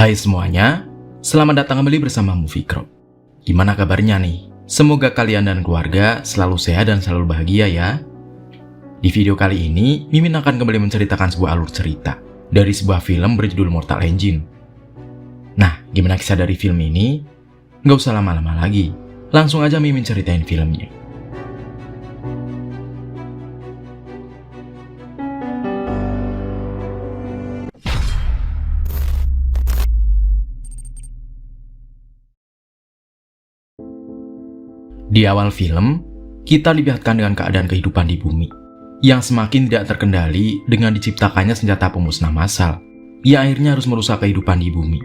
Hai semuanya, selamat datang kembali bersama Movie Crop. Gimana kabarnya nih? Semoga kalian dan keluarga selalu sehat dan selalu bahagia ya. Di video kali ini, Mimin akan kembali menceritakan sebuah alur cerita dari sebuah film berjudul Mortal Engine. Nah, gimana kisah dari film ini? Nggak usah lama-lama lagi, langsung aja Mimin ceritain filmnya. Di awal film, kita dilihatkan dengan keadaan kehidupan di bumi yang semakin tidak terkendali dengan diciptakannya senjata pemusnah massal yang akhirnya harus merusak kehidupan di bumi.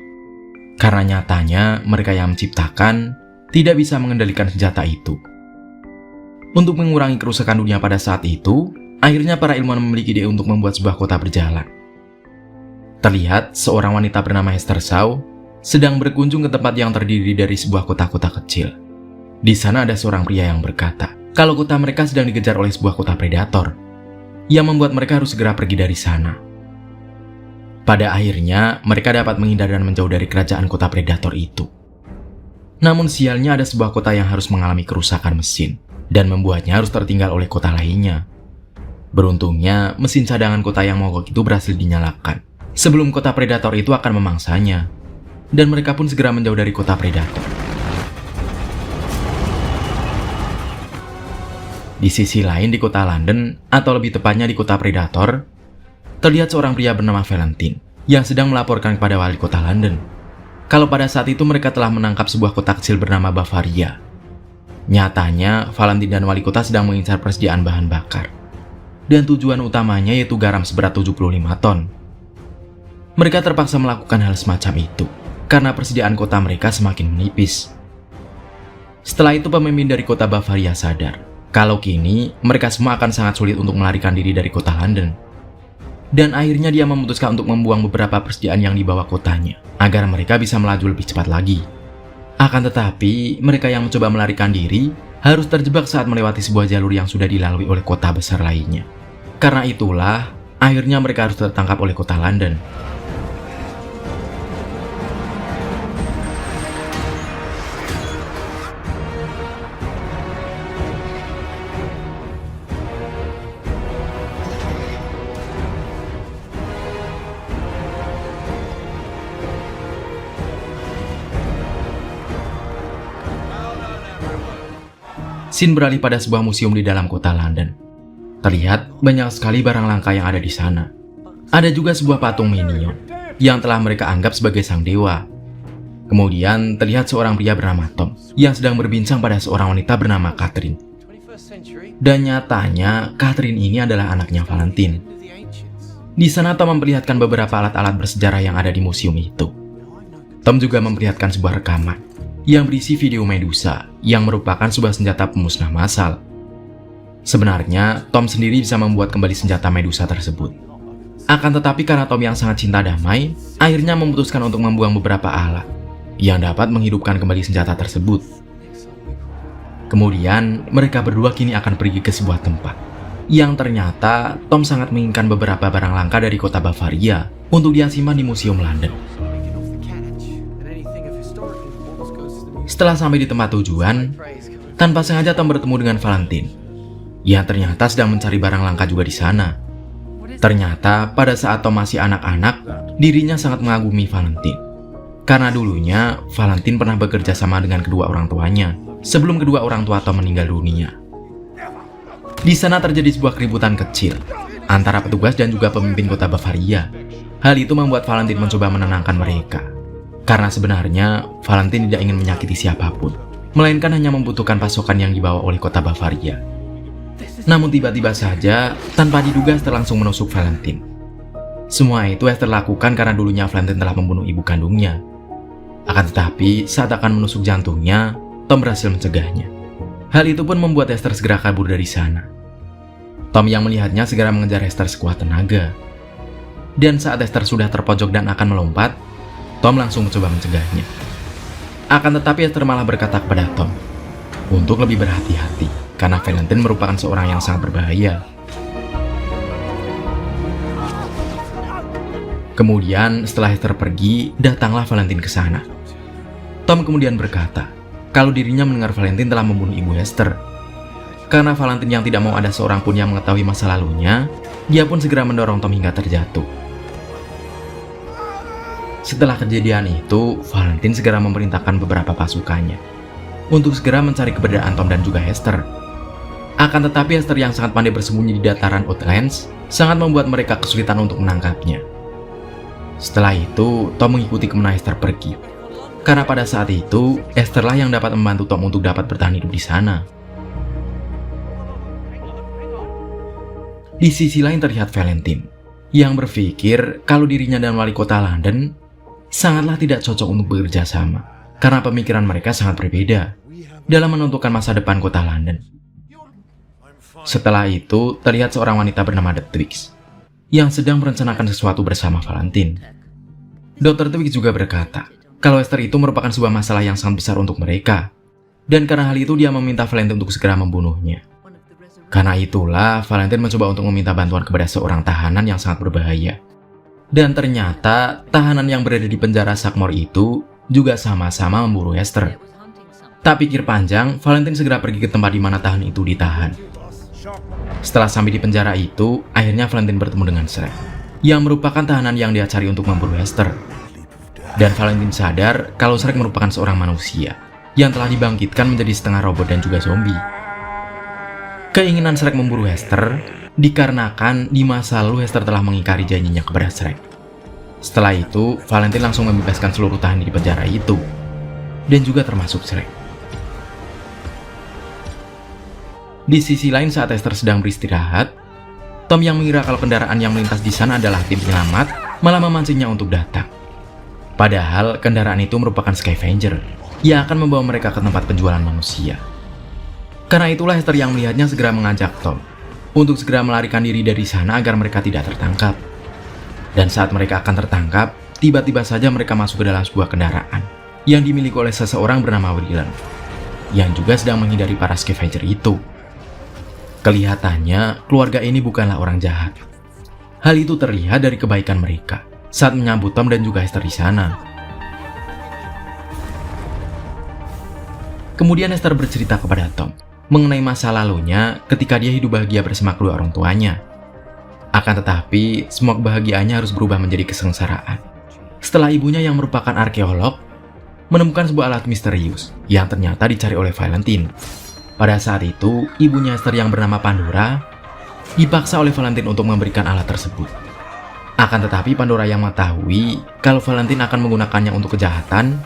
Karena nyatanya mereka yang menciptakan tidak bisa mengendalikan senjata itu. Untuk mengurangi kerusakan dunia pada saat itu, akhirnya para ilmuwan memiliki ide untuk membuat sebuah kota berjalan. Terlihat seorang wanita bernama Hester Shaw sedang berkunjung ke tempat yang terdiri dari sebuah kota-kota kecil. Di sana ada seorang pria yang berkata, kalau kota mereka sedang dikejar oleh sebuah kota predator, yang membuat mereka harus segera pergi dari sana. Pada akhirnya, mereka dapat menghindar dan menjauh dari kerajaan kota predator itu. Namun sialnya ada sebuah kota yang harus mengalami kerusakan mesin, dan membuatnya harus tertinggal oleh kota lainnya. Beruntungnya, mesin cadangan kota yang mogok itu berhasil dinyalakan, sebelum kota predator itu akan memangsanya, dan mereka pun segera menjauh dari kota predator. Di sisi lain di kota London, atau lebih tepatnya di kota Predator, terlihat seorang pria bernama Valentine yang sedang melaporkan kepada wali kota London kalau pada saat itu mereka telah menangkap sebuah kota kecil bernama Bavaria. Nyatanya, Valentine dan wali kota sedang mengincar persediaan bahan bakar, dan tujuan utamanya yaitu garam seberat 75 ton. Mereka terpaksa melakukan hal semacam itu karena persediaan kota mereka semakin menipis. Setelah itu pemimpin dari kota Bavaria sadar kalau kini mereka semua akan sangat sulit untuk melarikan diri dari kota London. Dan akhirnya dia memutuskan untuk membuang beberapa persediaan yang dibawa kotanya, agar mereka bisa melaju lebih cepat lagi. Akan tetapi, mereka yang mencoba melarikan diri harus terjebak saat melewati sebuah jalur yang sudah dilalui oleh kota besar lainnya. Karena itulah, akhirnya mereka harus tertangkap oleh kota London. Scene beralih pada sebuah museum di dalam kota London. Terlihat banyak sekali barang langka yang ada di sana. Ada juga sebuah patung minion yang telah mereka anggap sebagai sang dewa. Kemudian terlihat seorang pria bernama Tom yang sedang berbincang pada seorang wanita bernama Catherine. Dan nyatanya Catherine ini adalah anaknya Valentine. Di sana Tom memperlihatkan beberapa alat-alat bersejarah yang ada di museum itu. Tom juga memperlihatkan sebuah rekaman yang berisi video Medusa yang merupakan sebuah senjata pemusnah massal. Sebenarnya, Tom sendiri bisa membuat kembali senjata Medusa tersebut. Akan tetapi karena Tom yang sangat cinta damai, akhirnya memutuskan untuk membuang beberapa alat yang dapat menghidupkan kembali senjata tersebut. Kemudian, mereka berdua kini akan pergi ke sebuah tempat yang ternyata Tom sangat menginginkan beberapa barang langka dari kota Bavaria untuk dia simpan di Museum London. Setelah sampai di tempat tujuan, tanpa sengaja Tom bertemu dengan Valentine yang ternyata sedang mencari barang langka juga di sana. Ternyata pada saat Tom masih anak-anak, dirinya sangat mengagumi Valentine. Karena dulunya, Valentine pernah bekerja sama dengan kedua orang tuanya sebelum kedua orang tua Tom meninggal dunia. Di sana terjadi sebuah keributan kecil antara petugas dan juga pemimpin kota Bavaria. Hal itu membuat Valentine mencoba menenangkan mereka. Karena sebenarnya, Valentine tidak ingin menyakiti siapapun, melainkan hanya membutuhkan pasokan yang dibawa oleh kota Bavaria. Namun tiba-tiba saja, tanpa diduga Esther langsung menusuk Valentine. Semua itu Esther lakukan karena dulunya Valentine telah membunuh ibu kandungnya. Akan tetapi, saat akan menusuk jantungnya, Tom berhasil mencegahnya. Hal itu pun membuat Esther segera kabur dari sana. Tom yang melihatnya segera mengejar Esther sekuat tenaga. Dan saat Esther sudah terpojok dan akan melompat, Tom langsung mencoba mencegahnya. Akan tetapi Esther malah berkata kepada Tom untuk lebih berhati-hati karena Valentine merupakan seorang yang sangat berbahaya. Kemudian setelah Hester pergi, datanglah Valentine ke sana. Tom kemudian berkata kalau dirinya mendengar Valentine telah membunuh ibu Hester. Karena Valentine yang tidak mau ada seorang pun yang mengetahui masa lalunya, dia pun segera mendorong Tom hingga terjatuh. Setelah kejadian itu, Valentine segera memerintahkan beberapa pasukannya untuk segera mencari keberadaan Tom dan juga Hester. Akan tetapi Hester yang sangat pandai bersembunyi di dataran Outlands sangat membuat mereka kesulitan untuk menangkapnya. Setelah itu, Tom mengikuti kemana Hester pergi. Karena pada saat itu, Hester lah yang dapat membantu Tom untuk dapat bertahan hidup di sana. Di sisi lain terlihat Valentine, yang berpikir kalau dirinya dan wali kota London sangatlah tidak cocok untuk bekerja sama, karena pemikiran mereka sangat berbeda dalam menentukan masa depan kota London. Setelah itu, terlihat seorang wanita bernama The Twix, yang sedang merencanakan sesuatu bersama Valentine. Dr. Twix juga berkata kalau Hester itu merupakan sebuah masalah yang sangat besar untuk mereka, dan karena hal itu dia meminta Valentine untuk segera membunuhnya. Karena itulah, Valentine mencoba untuk meminta bantuan kepada seorang tahanan yang sangat berbahaya. Dan ternyata, tahanan yang berada di penjara Sackmore itu juga sama-sama memburu Hester. Tak pikir panjang, Valentine segera pergi ke tempat di mana tahanan itu ditahan. Setelah sampai di penjara itu, akhirnya Valentine bertemu dengan Shrek, yang merupakan tahanan yang dia cari untuk memburu Hester. Dan Valentine sadar kalau Shrek merupakan seorang manusia yang telah dibangkitkan menjadi setengah robot dan juga zombie. Keinginan Shrek memburu Hester dikarenakan di masa lalu Hester telah mengingkari janjinya kepada Shrek. Setelah itu, Valentine langsung membebaskan seluruh tahanan di penjara itu, dan juga termasuk Shrek. Di sisi lain, saat Hester sedang beristirahat, Tom yang mengira kalau kendaraan yang melintas di sana adalah tim penyelamat malah memancingnya untuk datang. Padahal kendaraan itu merupakan scavenger yang akan membawa mereka ke tempat penjualan manusia. Karena itulah Hester yang melihatnya segera mengajak Tom untuk segera melarikan diri dari sana agar mereka tidak tertangkap. Dan saat mereka akan tertangkap, tiba-tiba saja mereka masuk ke dalam sebuah kendaraan yang dimiliki oleh seseorang bernama Willen, yang juga sedang menghindari para scavenger itu. Kelihatannya, keluarga ini bukanlah orang jahat. Hal itu terlihat dari kebaikan mereka saat menyambut Tom dan juga Hester di sana. Kemudian Hester bercerita kepada Tom mengenai masa lalunya ketika dia hidup bahagia bersama kedua orang tuanya. Akan tetapi, semua kebahagiaannya harus berubah menjadi kesengsaraan setelah ibunya yang merupakan arkeolog menemukan sebuah alat misterius yang ternyata dicari oleh Valentine. Pada saat itu, ibunya Hester yang bernama Pandora dipaksa oleh Valentine untuk memberikan alat tersebut. Akan tetapi Pandora yang mengetahui kalau Valentine akan menggunakannya untuk kejahatan,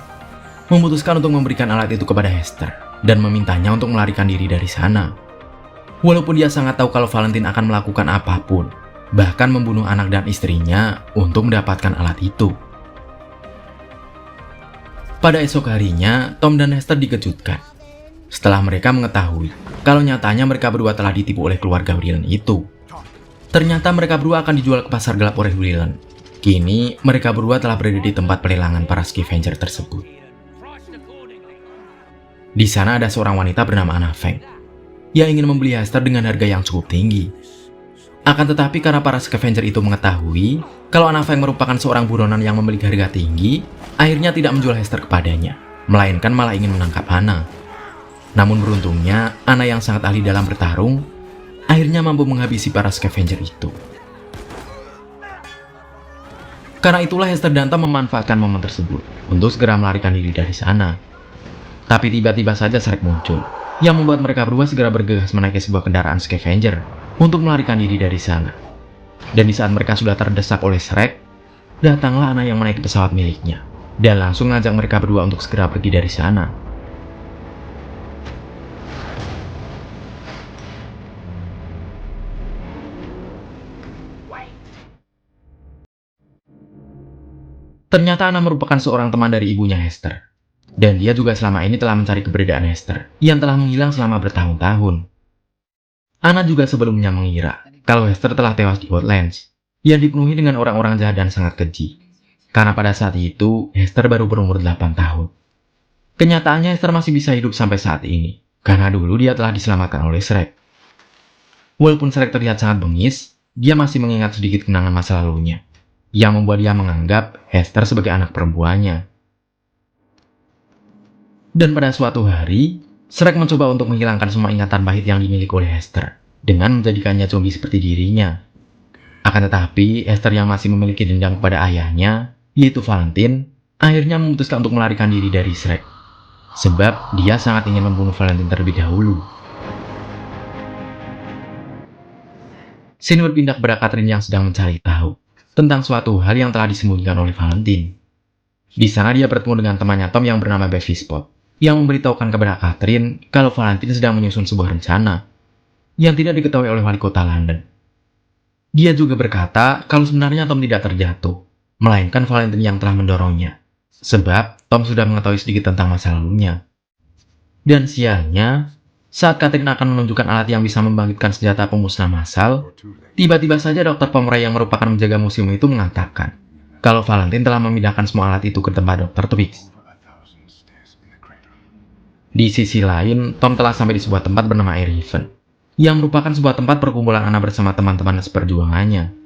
memutuskan untuk memberikan alat itu kepada Hester dan memintanya untuk melarikan diri dari sana. Walaupun dia sangat tahu kalau Valentine akan melakukan apapun, bahkan membunuh anak dan istrinya untuk mendapatkan alat itu. Pada esok harinya, Tom dan Hester dikejutkan setelah mereka mengetahui kalau nyatanya mereka berdua telah ditipu oleh keluarga Willen itu. Ternyata mereka berdua akan dijual ke pasar gelap oleh Willen. Kini mereka berdua telah berada di tempat pelelangan para scavenger tersebut. Di sana ada seorang wanita bernama Anna Feng yang ingin membeli Hester dengan harga yang cukup tinggi. Akan tetapi karena para scavenger itu mengetahui kalau Anna Feng merupakan seorang buronan yang memiliki harga tinggi, akhirnya tidak menjual Hester kepadanya, melainkan malah ingin menangkap Anna. Namun beruntungnya, Anna yang sangat ahli dalam bertarung, akhirnya mampu menghabisi para scavenger itu. Karena itulah Hester dan Tom memanfaatkan momen tersebut untuk segera melarikan diri dari sana. Tapi tiba-tiba saja Shrek muncul, yang membuat mereka berdua segera bergegas menaiki sebuah kendaraan scavenger untuk melarikan diri dari sana. Dan di saat mereka sudah terdesak oleh Shrek, datanglah Anna yang menaiki pesawat miliknya, dan langsung mengajak mereka berdua untuk segera pergi dari sana. Ternyata Anna merupakan seorang teman dari ibunya Hester. Dan dia juga selama ini telah mencari keberadaan Hester, yang telah menghilang selama bertahun-tahun. Anna juga sebelumnya mengira kalau Hester telah tewas di Outlands, yang dipenuhi dengan orang-orang jahat dan sangat keji. Karena pada saat itu, Hester baru berumur 8 tahun. Kenyataannya Hester masih bisa hidup sampai saat ini, karena dulu dia telah diselamatkan oleh Shrek. Walaupun Shrek terlihat sangat bengis, dia masih mengingat sedikit kenangan masa lalunya, yang membuat dia menganggap Hester sebagai anak perempuannya. Dan pada suatu hari, Shrek mencoba untuk menghilangkan semua ingatan pahit yang dimiliki oleh Hester dengan menjadikannya zombie seperti dirinya. Akan tetapi, Hester yang masih memiliki dendam kepada ayahnya, yaitu Valentine, akhirnya memutuskan untuk melarikan diri dari Shrek. Sebab dia sangat ingin membunuh Valentine terlebih dahulu. Scene berpindah kepada Catherine yang sedang mencari tahu tentang suatu hal yang telah disembunyikan oleh Valentine. Di sana dia bertemu dengan temannya Tom yang bernama Bevis Spot, yang memberitahukan kepada Catherine kalau Valentine sedang menyusun sebuah rencana yang tidak diketahui oleh wali kota London. Dia juga berkata kalau sebenarnya Tom tidak terjatuh, melainkan Valentine yang telah mendorongnya. Sebab Tom sudah mengetahui sedikit tentang masa lalunya. Dan sialnya, saat Catherine akan menunjukkan alat yang bisa membangkitkan senjata pemusnah massal, tiba-tiba saja dokter pemerai yang merupakan menjaga museum itu mengatakan kalau Valentine telah memindahkan semua alat itu ke tempat Dr. Twix. Di sisi lain, Tom telah sampai di sebuah tempat bernama Airhaven, yang merupakan sebuah tempat perkumpulan anak bersama teman-teman seperjuangannya.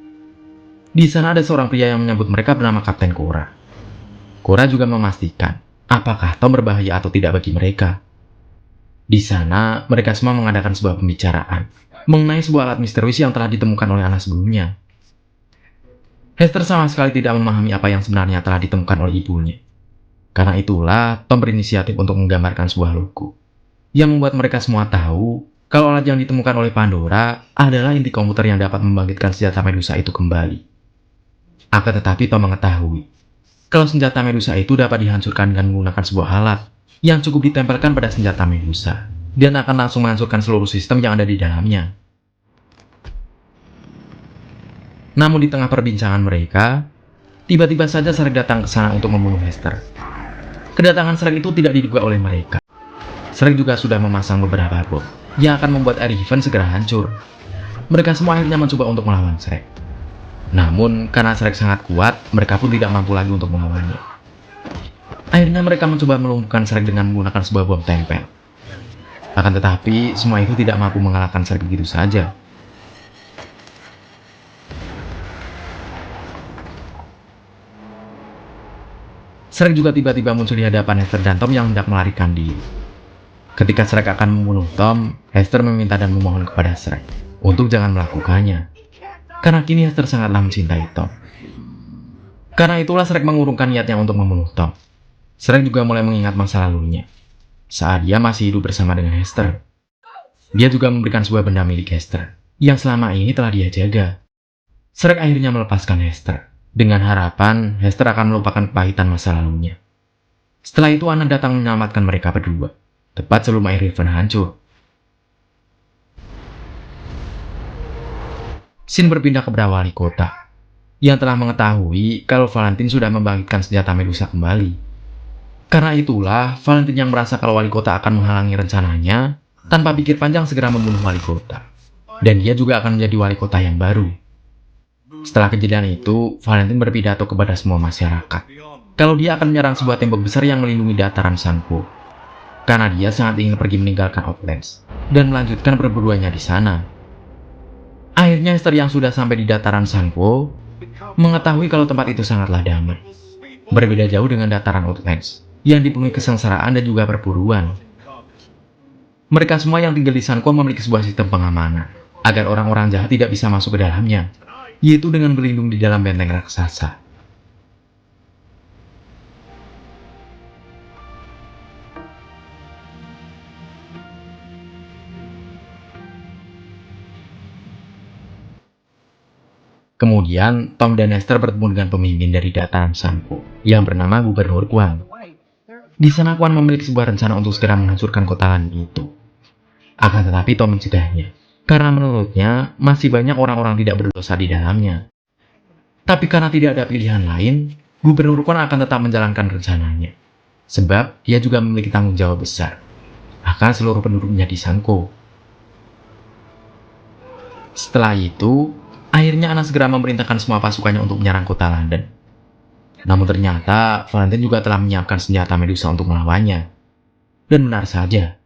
Di sana ada seorang pria yang menyebut mereka bernama Kapten Cora. Cora juga memastikan apakah Tom berbahaya atau tidak bagi mereka. Di sana, mereka semua mengadakan sebuah pembicaraan mengenai sebuah alat misterius yang telah ditemukan oleh anak sebelumnya. Hester sama sekali tidak memahami apa yang sebenarnya telah ditemukan oleh ibunya. Karena itulah, Tom berinisiatif untuk menggambarkan sebuah logo yang membuat mereka semua tahu kalau alat yang ditemukan oleh Pandora adalah inti komputer yang dapat membangkitkan senjata Medusa itu kembali. Akan tetapi Tom mengetahui kalau senjata Medusa itu dapat dihancurkan dengan menggunakan sebuah alat yang cukup ditempelkan pada senjata Medusa dan akan langsung menghancurkan seluruh sistem yang ada di dalamnya. Namun di tengah perbincangan mereka, tiba-tiba saja Shrek datang ke sana untuk membunuh Hester. Kedatangan Shrek itu tidak diduga oleh mereka. Shrek juga sudah memasang beberapa bom yang akan membuat Airhaven segera hancur. Mereka semua akhirnya mencoba untuk melawan Shrek. Namun, karena Shrek sangat kuat, mereka pun tidak mampu lagi untuk melawannya. Akhirnya mereka mencoba melumpuhkan Shrek dengan menggunakan sebuah bom tempel. Akan tetapi, semua itu tidak mampu mengalahkan Shrek begitu saja. Shrek juga tiba-tiba muncul di hadapan Hester dan Tom yang hendak melarikan diri. Ketika Shrek akan membunuh Tom, Hester meminta dan memohon kepada Shrek untuk jangan melakukannya. Karena kini Hester sangatlah mencintai Tom. Karena itulah Shrek mengurungkan niatnya untuk membunuh Tom. Shrek juga mulai mengingat masa lalunya saat dia masih hidup bersama dengan Hester. Dia juga memberikan sebuah benda milik Hester yang selama ini telah dia jaga. Shrek akhirnya melepaskan Hester dengan harapan Hester akan melupakan kepahitan masa lalunya. Setelah itu Anna datang menyelamatkan mereka berdua, tepat sebelum Airhaven hancur. Scene berpindah ke wali kota yang telah mengetahui kalau Valentine sudah membangkitkan senjata Medusa kembali. Karena itulah, Valentine yang merasa kalau wali kota akan menghalangi rencananya, tanpa pikir panjang segera membunuh wali kota. Dan dia juga akan menjadi wali kota yang baru. Setelah kejadian itu, Valentine berpidato kepada semua masyarakat kalau dia akan menyerang sebuah tembok besar yang melindungi dataran Sunpool. Karena dia sangat ingin pergi meninggalkan Outlands dan melanjutkan perburuannya di sana. Akhirnya Hester yang sudah sampai di dataran Sunpool mengetahui kalau tempat itu sangatlah damai. Berbeda jauh dengan dataran Outlands yang dipenuhi kesengsaraan dan juga perburuan. Mereka semua yang tinggal di Sunpool memiliki sebuah sistem pengamanan agar orang-orang jahat tidak bisa masuk ke dalamnya, yaitu dengan berlindung di dalam benteng raksasa. Kemudian, Tom dan Hester bertemu dengan pemimpin dari dataran Sunpool yang bernama Gubernur Guan. Di sana Guan memiliki sebuah rencana untuk segera menghancurkan kota London itu. Akan tetapi Tom mencegahnya, karena menurutnya masih banyak orang-orang tidak berdosa di dalamnya. Tapi karena tidak ada pilihan lain, Gubernur Guan akan tetap menjalankan rencananya. Sebab dia juga memiliki tanggung jawab besar akan seluruh penduduknya di Sunpool. Setelah itu, akhirnya Anna segera memerintahkan semua pasukannya untuk menyerang kota London. Namun ternyata, Valentine juga telah menyiapkan senjata Medusa untuk melawannya. Dan benar saja,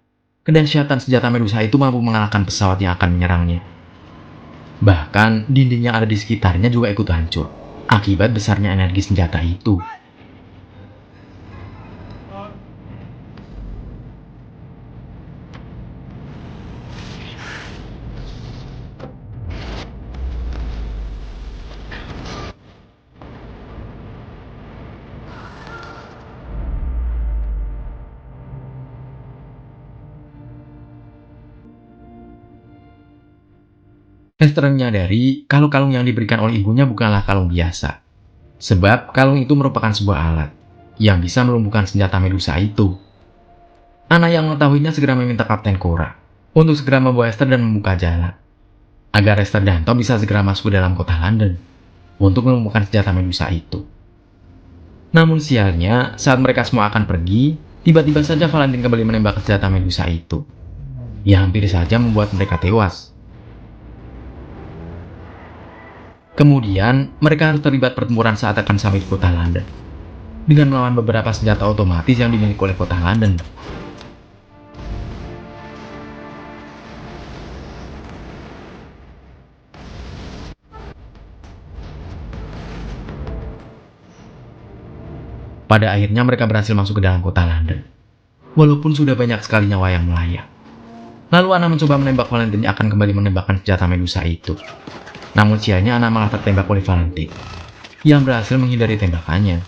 kedahsyatan senjata Medusa itu mampu mengalahkan pesawat yang akan menyerangnya. Bahkan, dinding yang ada di sekitarnya juga ikut hancur. akibat besarnya energi senjata itu. Hester menyadari kalau kalung yang diberikan oleh ibunya bukanlah kalung biasa. Sebab kalung itu merupakan sebuah alat yang bisa melumpuhkan senjata Medusa itu. Anak yang mengetahuinya segera meminta Kapten Cora untuk segera membawa Hester dan membuka jalan, agar Hester dan Tom bisa segera masuk ke dalam kota London untuk melumpuhkan senjata Medusa itu. Namun sialnya, saat mereka semua akan pergi, tiba-tiba saja Valentine kembali menembak senjata Medusa itu, yang hampir saja membuat mereka tewas. Kemudian, mereka harus terlibat pertempuran saat akan sampai di kota London, dengan melawan beberapa senjata otomatis yang dimiliki oleh kota London. Pada akhirnya mereka berhasil masuk ke dalam kota London, walaupun sudah banyak sekali nyawa yang melayang. Lalu Anna mencoba menembak Valentine akan kembali menembakkan senjata Medusa itu. Namun sialnya Anna malah tertembak oleh Valentine, yang berhasil menghindari tembakannya.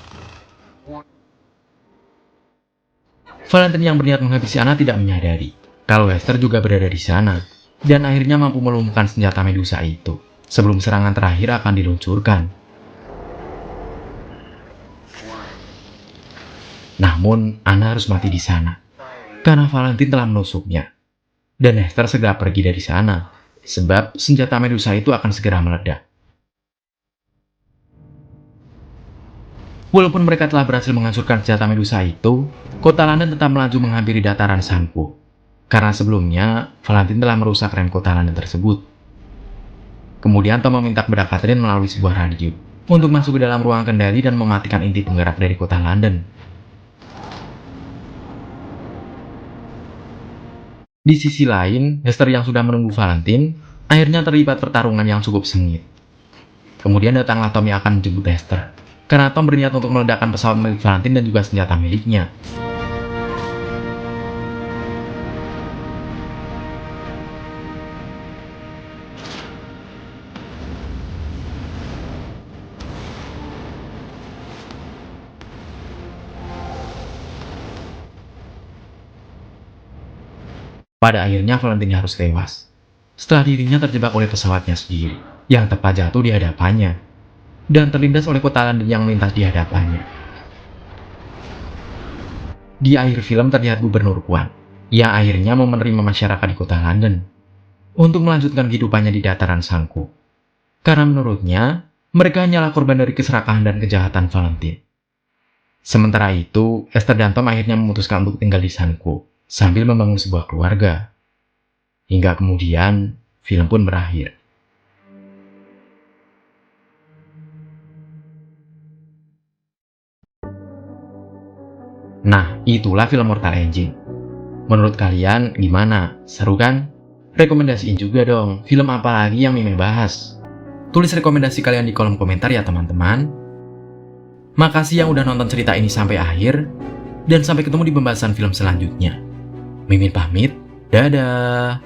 Valentine yang berniat menghabisi Anna tidak menyadari kalau Hester juga berada di sana, dan akhirnya mampu melumpuhkan senjata Medusa itu sebelum serangan terakhir akan diluncurkan. Namun, Anna harus mati di sana, karena Valentine telah menusuknya, dan Hester segera pergi dari sana, sebab senjata Medusa itu akan segera meledak. Walaupun mereka telah berhasil menghancurkan senjata Medusa itu, kota London tetap melaju menghampiri dataran Sanpo, karena sebelumnya Valentine telah merusak rem kota London tersebut. Kemudian Tom meminta kepada Catherine melalui sebuah radio untuk masuk ke dalam ruang kendali dan mematikan inti penggerak dari kota London. Di sisi lain, Hester yang sudah menunggu Valentine akhirnya terlibat pertarungan yang cukup sengit. Kemudian datanglah Tom yang akan menjemput Hester, karena Tom berniat untuk meledakkan pesawat milik Valentine dan juga senjata miliknya. Pada akhirnya Valentine harus tewas, setelah dirinya terjebak oleh pesawatnya sendiri, yang tepat jatuh di hadapannya, dan terlindas oleh kota London yang melintas di hadapannya. Di akhir film terlihat Gubernur Kwan, yang akhirnya mau menerima masyarakat di kota London, untuk melanjutkan kehidupannya di dataran Sanko. Karena menurutnya, mereka hanyalah korban dari keserakahan dan kejahatan Valentine. Sementara itu, Esther dan Tom akhirnya memutuskan untuk tinggal di Sanko, sambil membangun sebuah keluarga. Hingga kemudian, film pun berakhir. Nah, itulah film Mortal Engine. Menurut kalian gimana? Seru kan? Rekomendasiin juga dong, film apa lagi yang Mime bahas? Tulis rekomendasi kalian di kolom komentar ya teman-teman. Makasih yang udah nonton cerita ini sampai akhir, dan sampai ketemu di pembahasan film selanjutnya. Mimin pamit, dadah!